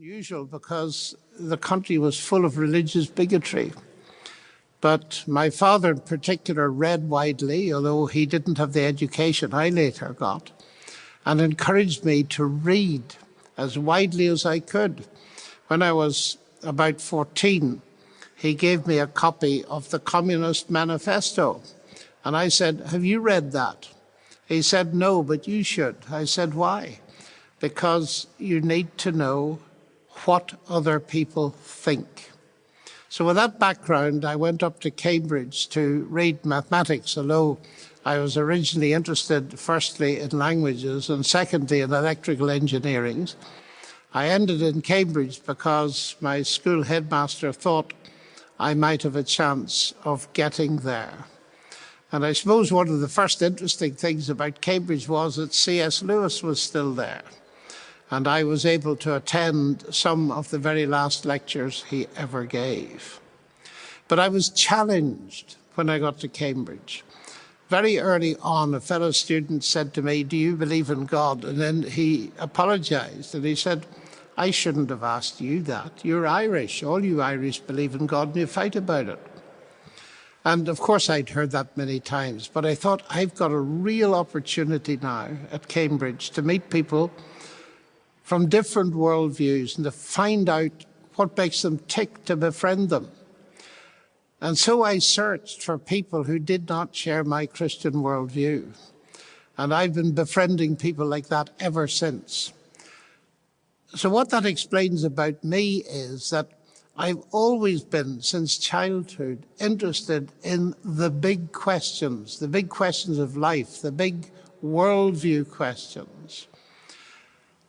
unusual because the country was full of religious bigotry. But my father in particular read widely, although he didn't have the education I later got, and encouraged me to read as widely as I could. When I was about 14, he gave me a copy of the Communist Manifesto. And I said, "Have you read that?" He said, "No, but you should." I said, "Why?" "Because you need to know what other people think." So with that background, I went up to Cambridge to read mathematics, although I was originally interested firstly in languages and secondly in electrical engineering. I ended in Cambridge because my school headmaster thought I might have a chance of getting there. And I suppose one of the first interesting things about Cambridge was that C.S. Lewis was still there. And I was able to attend some of the very last lectures he ever gave. But I was challenged when I got to Cambridge. Very early on, a fellow student said to me, "Do you believe in God?" And then he apologized and he said, "I shouldn't have asked you that. You're Irish. All you Irish believe in God and you fight about it." And of course, I'd heard that many times, but I thought I've got a real opportunity now at Cambridge to meet people from different worldviews and to find out what makes them tick, to befriend them. And so I searched for people who did not share my Christian worldview. And I've been befriending people like that ever since. So what that explains about me is that I've always been, since childhood, interested in the big questions of life, the big worldview questions.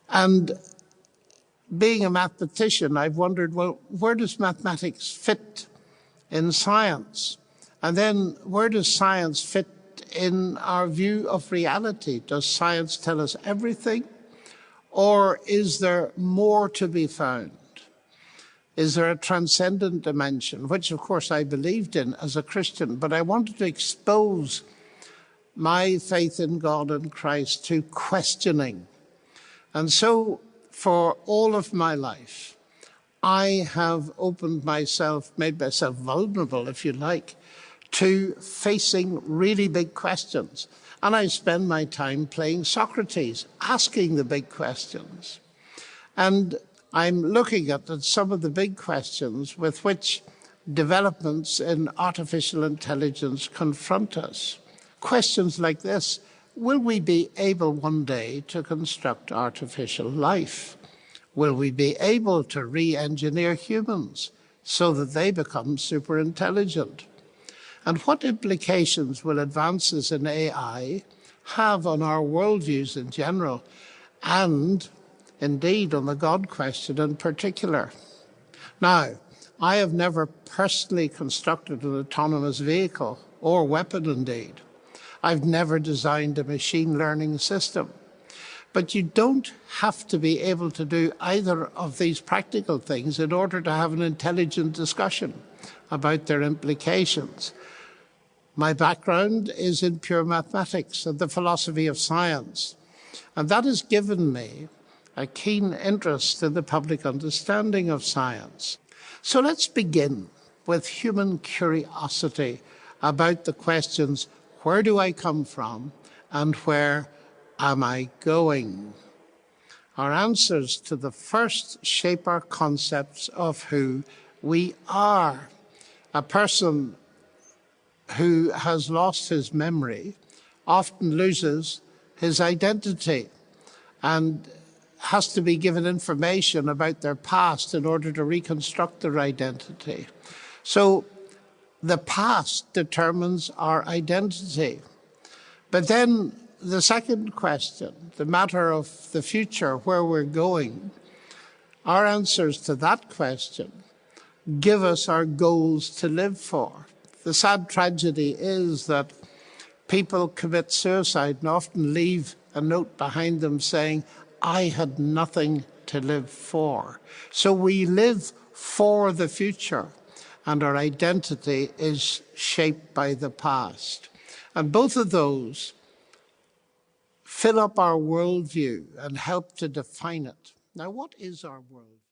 And being a mathematician, I've wondered, well, where does mathematics fit in science? And then where does science fit in our view of reality? Does science tell us everything? Or is there more to be found? Is there a transcendent dimension, which of course I believed in as a Christian, but I wanted to expose my faith in God and Christ to questioning. And so for all of my life, I have opened myself, made myself vulnerable, if you like, to facing really big questions. And I spend my time playing Socrates, asking the big questions. And I'm looking at some of the big questions with which developments in artificial intelligence confront us. Questions like this: will we be able one day to construct artificial life? Will we be able to re-engineer humans so that they become super intelligent? And what implications will advances in AI have on our worldviews in general, and indeed on the God question in particular? Now, I have never personally constructed an autonomous vehicle or weapon indeed. I've never designed a machine learning system. But you don't have to be able to do either of these practical things in order to have an intelligent discussion about their implications. My background is in pure mathematics and the philosophy of science, and that has given me a keen interest in the public understanding of science. So let's begin with human curiosity about the questions: where do I come from and where am I going? Our answers to the first shape our concepts of who we are. A person who has lost his memory often loses his identity and has to be given information about their past in order to reconstruct their identity. So the past determines our identity. But then the second question, the matter of the future, where we're going, our answers to that question give us our goals to live for. The sad tragedy is that people commit suicide and often leave a note behind them saying, "I had nothing to live for." So we live for the future, and our identity is shaped by the past. And both of those fill up our worldview and help to define it. Now, what is our worldview?